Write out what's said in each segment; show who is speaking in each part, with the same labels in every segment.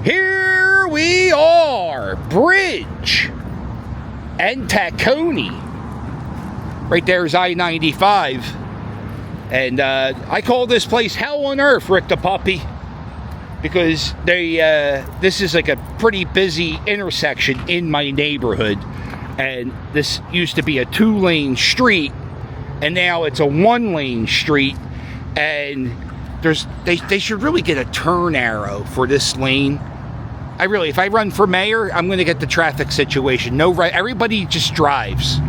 Speaker 1: Here we are, Bridge and Tacony. Right there is I-95. And I call this place hell on earth, Rick the Puppy, because this is like a pretty busy intersection in my neighborhood. And this used to be a 2-lane street, and now it's a 1-lane street. And they should really get a turn arrow for this lane. If I run for mayor, I'm going to get the traffic situation. Everybody just drives.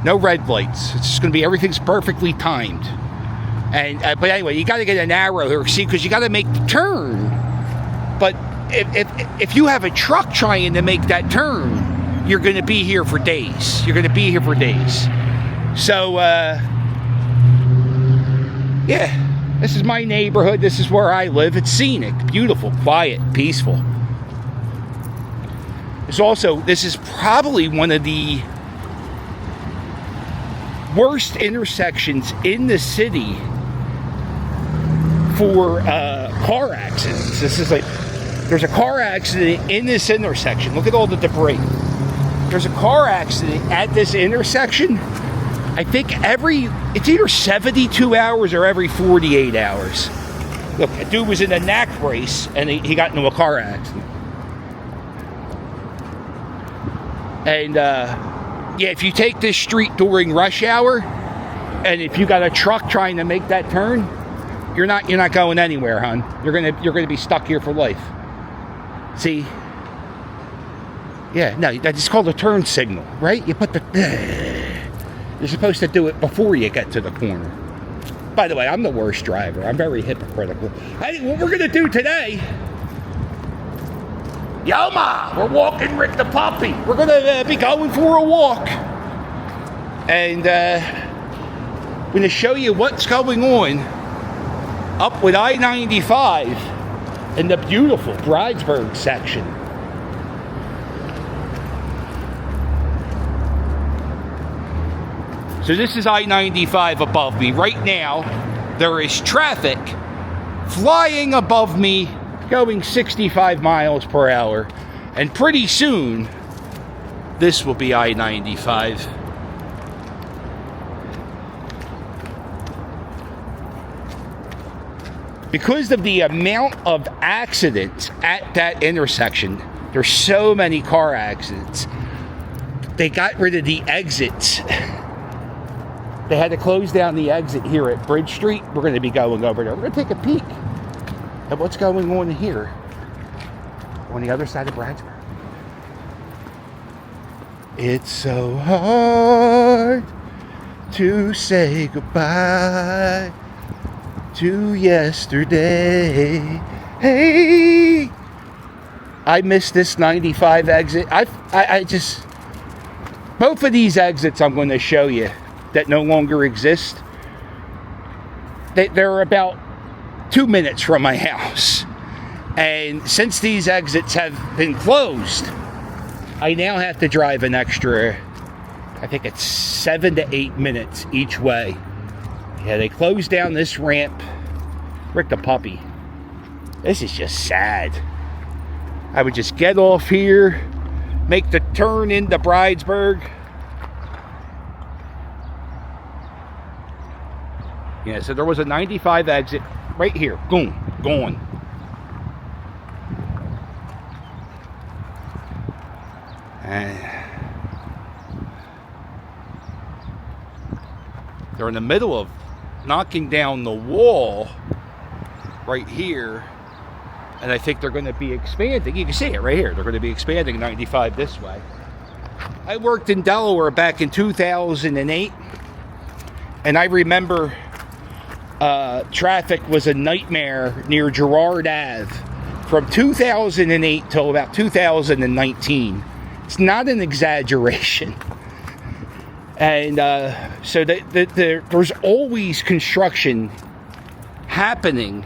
Speaker 1: No red lights. It's just going to be, everything's perfectly timed. And but anyway, you got to get an arrow here, see, because you got to make the turn. But if you have a truck trying to make that turn, you're going to be here for days. You're going to be here for days. So, yeah, this is my neighborhood. This is where I live. It's scenic, beautiful, quiet, peaceful. This is probably one of the worst intersections in the city for car accidents. This is like, there's a car accident in this intersection. Look at all the debris. There's a car accident at this intersection. I think it's either 72 hours or every 48 hours. Look, a dude was in a knack race and he got into a car accident. And if you take this street during rush hour, and if you got a truck trying to make that turn, you're not going anywhere, hon. You're gonna be stuck here for life. See? Yeah, no, that's called a turn signal, right? You put you're supposed to do it before you get to the corner. By the way, I'm the worst driver. I'm very hypocritical. What we're gonna do today? Yo, Ma, we're walking Rick the Puppy. We're going to be going for a walk. And I'm going to show you what's going on up with I-95 in the beautiful Bridesburg section. So this is I-95 above me. Right now, there is traffic flying above me, going 65 miles per hour, and pretty soon this will be I-95. Because of the amount of accidents at that intersection, there's so many car accidents, they got rid of the exits. They had to close down the exit here at Bridge Street. We're going to be going over there. We're going to take a peek at what's going on here on the other side of Bridesburg. It's so hard to say goodbye to yesterday. Hey, I missed this 95 exit. I just, both of these exits I'm going to show you that no longer exist, they're about 2 minutes from my house. And since these exits have been closed, I now have to drive an extra, I think it's 7 to 8 minutes each way. Yeah, they closed down this ramp. Rick the Puppy. This is just sad. I would just get off here, make the turn into Bridesburg. Yeah, so there was a 95 exit right here. Boom, going. And they're in the middle of knocking down the wall right here, and I think they're going to be expanding. You can see it right here. They're going to be expanding 95 this way. I worked in Delaware back in 2008, and I remember traffic was a nightmare near Girard Ave from 2008 till about 2019. It's not an exaggeration. And so there's always construction happening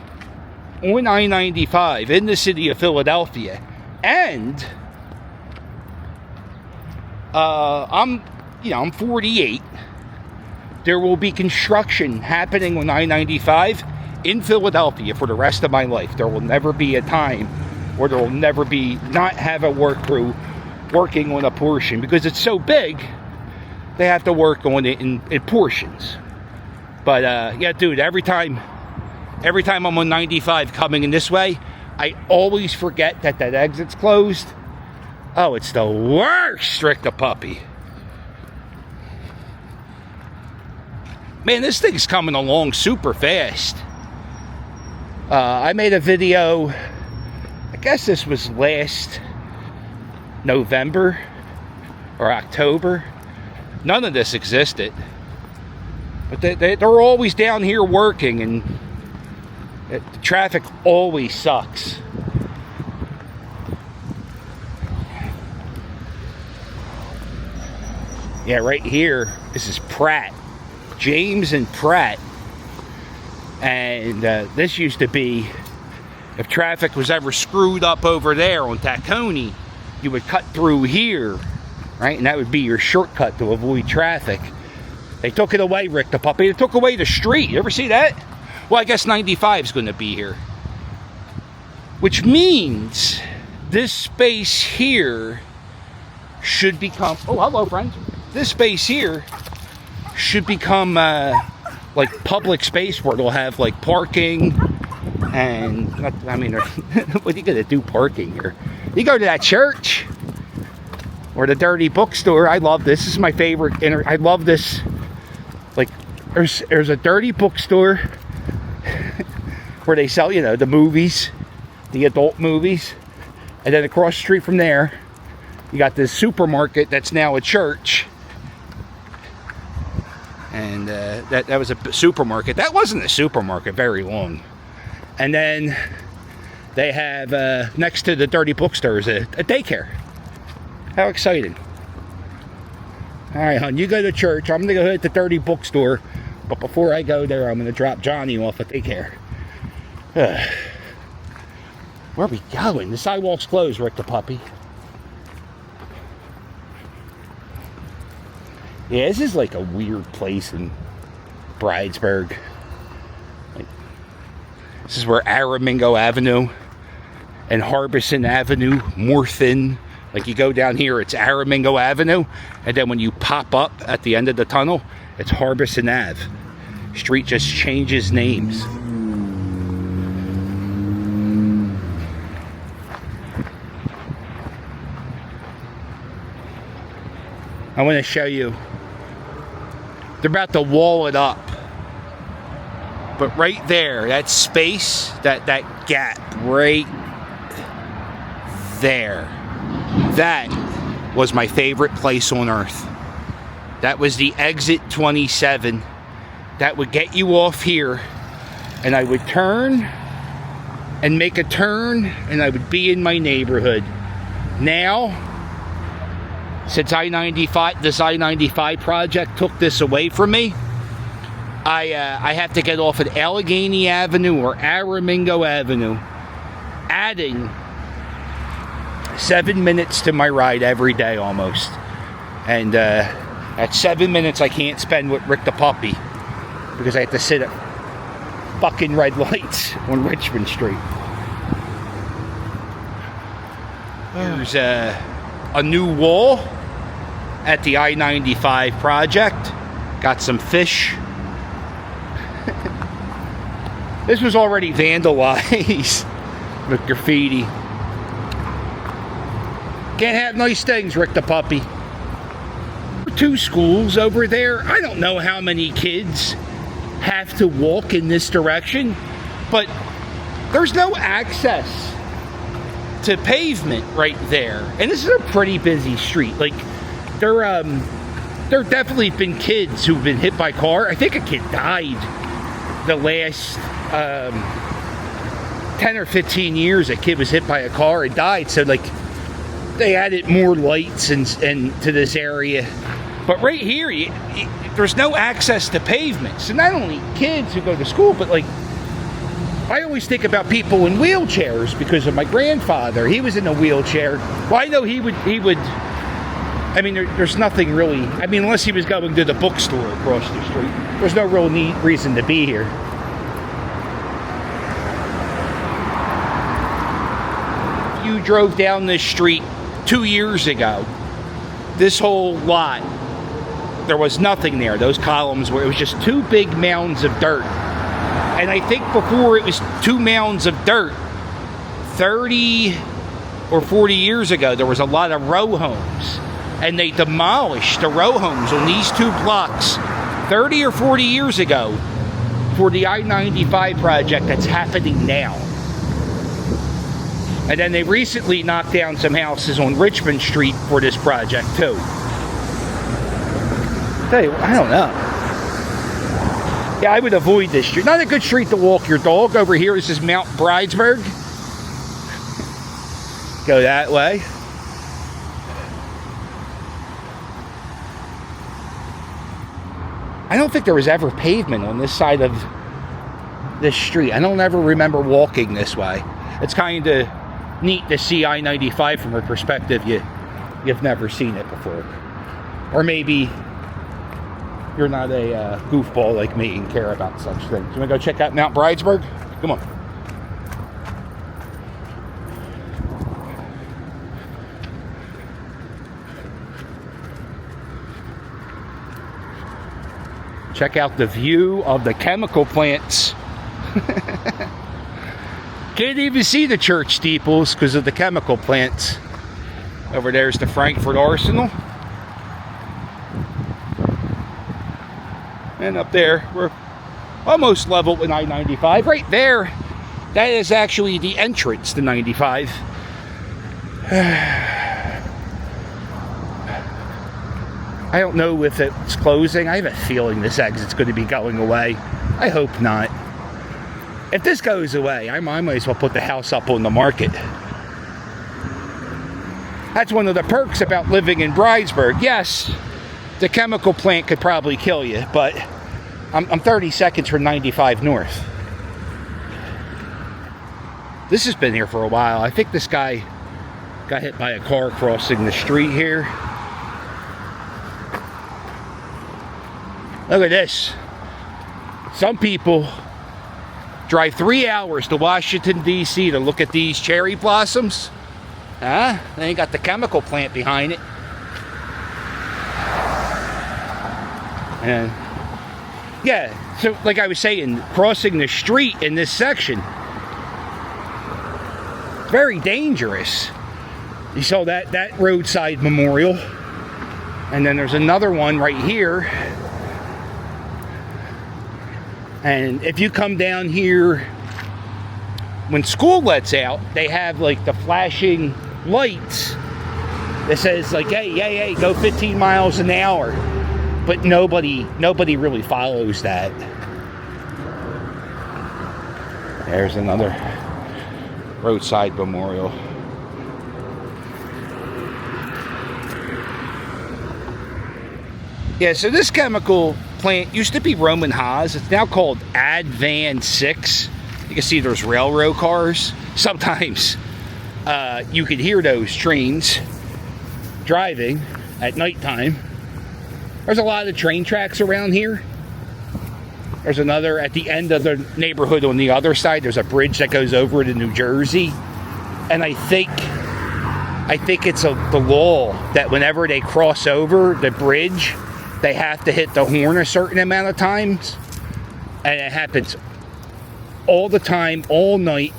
Speaker 1: on I-95 in the city of Philadelphia. And I'm 48. There will be construction happening on I-95 in Philadelphia for the rest of my life. There will never be a time or there will never be not have a work crew working on a portion, because it's so big they have to work on it in portions. But yeah, dude, every time I'm on 95 coming in this way, I always forget that exit's closed. Oh, it's the worst, Rick the puppy. Man, this thing's coming along super fast. I made a video, I guess this was last November or October. None of this existed. But they're always down here working, and the traffic always sucks. Yeah, right here, this is Pratt. James and Pratt. And this used to be, if traffic was ever screwed up over there on Tacony, you would cut through here, right? And that would be your shortcut to avoid traffic. They took it away, Rick the puppy. They took away the street. You ever see that? Well, I guess 95 is going to be here. Which means this space here should become... Oh, hello, friends. This space here should become like public space where they'll have like parking and... I mean, what are you going to do parking here? You go to that church or the dirty bookstore. I love this. This is my favorite. I love this. Like, there's a dirty bookstore where they sell, you know, the movies, the adult movies. And then across the street from there, you got this supermarket that's now a church. And that was a supermarket. That wasn't a supermarket very long. And then they have, next to the dirty bookstore is a daycare. How exciting. All right, hon, you go to church. I'm going to go hit the dirty bookstore. But before I go there, I'm going to drop Johnny off at daycare. Where are we going? The sidewalk's closed, Rick the puppy. Yeah, this is like a weird place in Bridesburg. Like, this is where Aramingo Avenue and Harbison Avenue morph in. Like, you go down here, it's Aramingo Avenue, and then when you pop up at the end of the tunnel, it's Harbison Ave. Street just changes names. I want to show you. They're about to wall it up. But right there, that space, that gap right there, that was my favorite place on earth. That was the exit 27. That would get you off here, and I would turn and make a turn, and I would be in my neighborhood. Now, since this I-95 project took this away from me, I have to get off at Allegheny Avenue or Aramingo Avenue, adding 7 minutes to my ride every day almost. And at 7 minutes I can't spend with Rick the puppy because I have to sit at fucking red lights on Richmond Street. There's a new wall at the I-95 project. Got some fish. This was already vandalized with graffiti. Can't have nice things, Rick the puppy. 2 schools over there. I don't know how many kids have to walk in this direction, but there's no access to pavement right there. And this is a pretty busy street. Like, there definitely been kids who've been hit by car. I think a kid died the last 10 or 15 years. A kid was hit by a car and died. So, like, they added more lights and to this area. But right here, there's no access to pavement. So not only kids who go to school, but, like, I always think about people in wheelchairs because of my grandfather. He was in a wheelchair. Well, I know he would. I mean, there's nothing really. I mean, unless he was going to the bookstore across the street, there's no real reason to be here. you drove down this street 2 years ago, this whole lot, there was nothing there. Those columns were, it was just two big mounds of dirt. And I think before it was two mounds of dirt, 30 or 40 years ago, there was a lot of row homes. And they demolished the row homes on these two blocks 30 or 40 years ago for the I-95 project that's happening now. And then they recently knocked down some houses on Richmond Street for this project too. Tell you, I don't know. Yeah, I would avoid this street. Not a good street to walk your dog. Over here, this is Mount Bridesburg. Go that way. I don't think there was ever pavement on this side of this street. I don't ever remember walking this way. It's kind of neat to see I-95 from a perspective you've never seen it before. Or maybe you're not a goofball like me and care about such things. You want to go check out Mount Bridesburg? Come on. Check out the view of the chemical plants. Can't even see the church steeples because of the chemical plants. Over there's the Frankfurt Arsenal. And up there, we're almost level with I-95. Right there, that is actually the entrance to 95. I don't know if it's closing. I have a feeling this exit's going to be going away. I hope not. If this goes away, I might as well put the house up on the market. That's one of the perks about living in Bridesburg. Yes, the chemical plant could probably kill you, but I'm 30 seconds from 95 North. This has been here for a while. I think this guy got hit by a car crossing the street here. Look at this. Some people drive 3 hours to Washington, D.C. to look at these cherry blossoms. Huh? They ain't got the chemical plant behind it. And yeah, so like I was saying, crossing the street in this section, very dangerous. You saw that roadside memorial, and then there's another one right here. And if you come down here when school lets out, they have like the flashing lights that says like, hey, go 15 miles an hour. But nobody really follows that. There's another roadside memorial. Yeah, so this chemical plant used to be Roman Haas. It's now called Advan 6. You can see there's railroad cars. Sometimes you can hear those trains driving at nighttime. There's a lot of train tracks around here. There's another at the end of the neighborhood on the other side. There's a bridge that goes over to New Jersey. And I think it's the law that whenever they cross over the bridge, they have to hit the horn a certain amount of times. And it happens all the time, all night.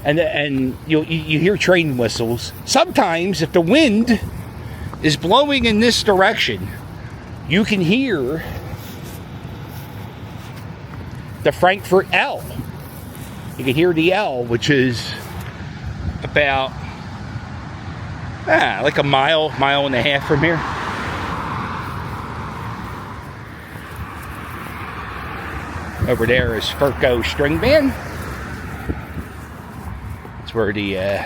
Speaker 1: And you hear train whistles. Sometimes, if the wind is blowing in this direction, you can hear the Frankfurt L. You can hear the L, which is about like a mile and a half from here. Over there is Furco String Band. It's where the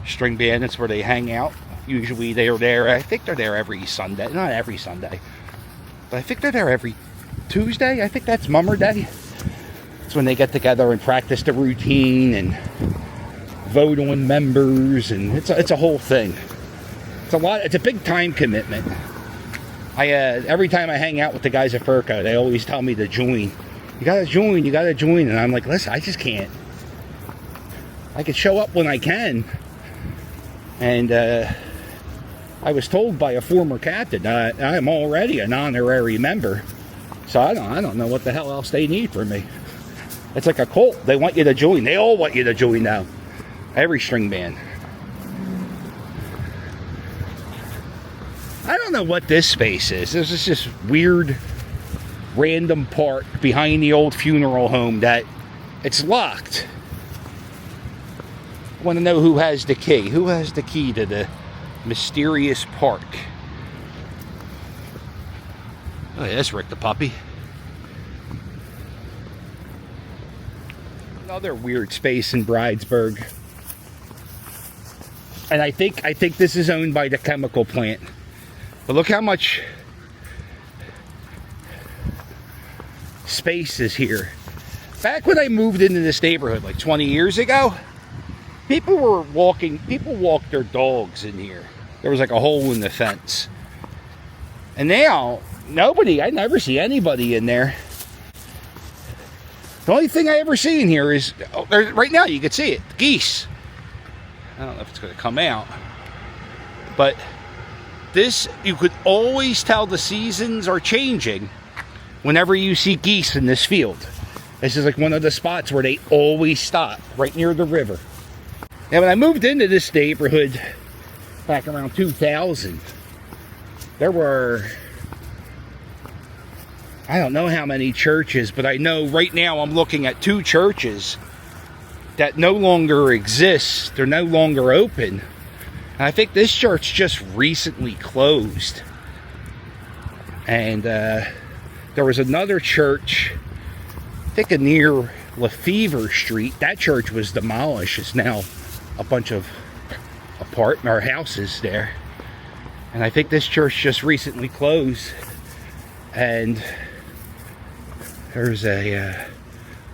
Speaker 1: string band, that's where they hang out. Usually they're there, I think they're there every Sunday. Not every Sunday, but I think they're there every Tuesday. I think that's Mummer Day. It's when they get together and practice the routine and vote on members, and it's a whole thing. It's a big time commitment. Every time I hang out with the guys at Furco, they always tell me to join. You gotta join, and I'm like, listen, I just can't. I could show up when I can. And I was told by a former captain that I'm already an honorary member. So I don't know what the hell else they need from me. It's like a cult. They want you to join. They all want you to join now. Every string band. I don't know what this space is. This is just weird, random park behind the old funeral home that it's locked. I want to know who has the key. Who has the key to the mysterious park? Oh, yeah, that's Rick the puppy. Another weird space in Bridesburg. And I think this is owned by the chemical plant. But look how much space is here. Back when I moved into this neighborhood like 20 years ago, people walked their dogs in here. There was like a hole in the fence. And now, I never see anybody in there. The only thing I ever see in here is, right now you can see it, geese. I don't know if it's going to come out. But this, you could always tell the seasons are changing whenever you see geese in this field. This is like one of the spots where they always stop, right near the river. Now, when I moved into this neighborhood back around 2000, there were, I don't know how many churches, but I know right now I'm looking at 2 churches that no longer exist. They're no longer open. And I think this church just recently closed. And there was another church, I think near Lefevre Street. That church was demolished. It's now a bunch of apartment or houses there. And I think this church just recently closed. And there's a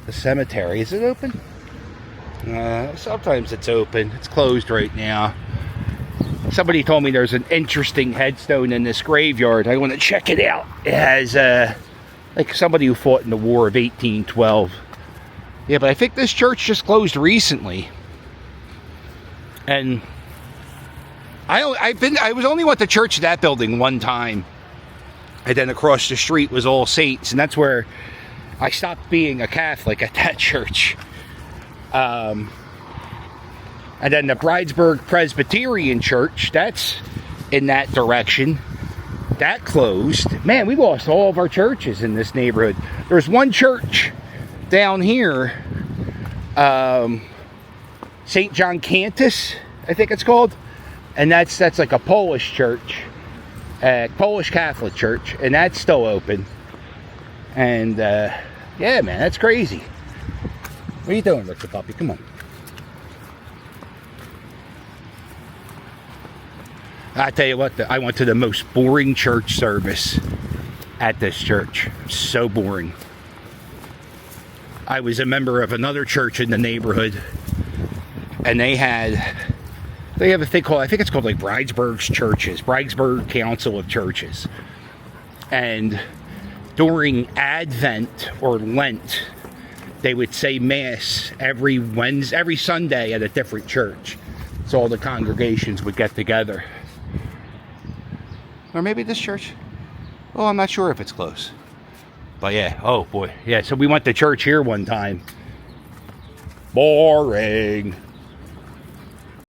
Speaker 1: cemetery. Is it open? Sometimes it's open. It's closed right now. Somebody told me there's an interesting headstone in this graveyard. I want to check it out. It has like somebody who fought in the War of 1812. Yeah, but I think this church just closed recently. And I was only went to church at that building one time. And then across the street was All Saints, and that's where I stopped being a Catholic, at that church. And then the Bridesburg Presbyterian Church, that's in that direction. That closed. Man, we lost all of our churches in this neighborhood. There's one church down here, St. John Cantus, I think it's called. And that's like a Polish church, Polish Catholic church, and that's still open. And yeah, man, that's crazy. What are you doing, Rick the puppy? Come on. I tell you what, I went to the most boring church service at this church. So boring. I was a member of another church in the neighborhood, and they have a thing called, I think it's called like Bridesburg's Churches, Bridesburg Council of Churches. And during Advent or Lent, they would say Mass every Sunday at a different church. So all the congregations would get together. Or maybe this church. Oh, I'm not sure if it's close. But yeah, oh boy. Yeah, so we went to church here one time. Boring.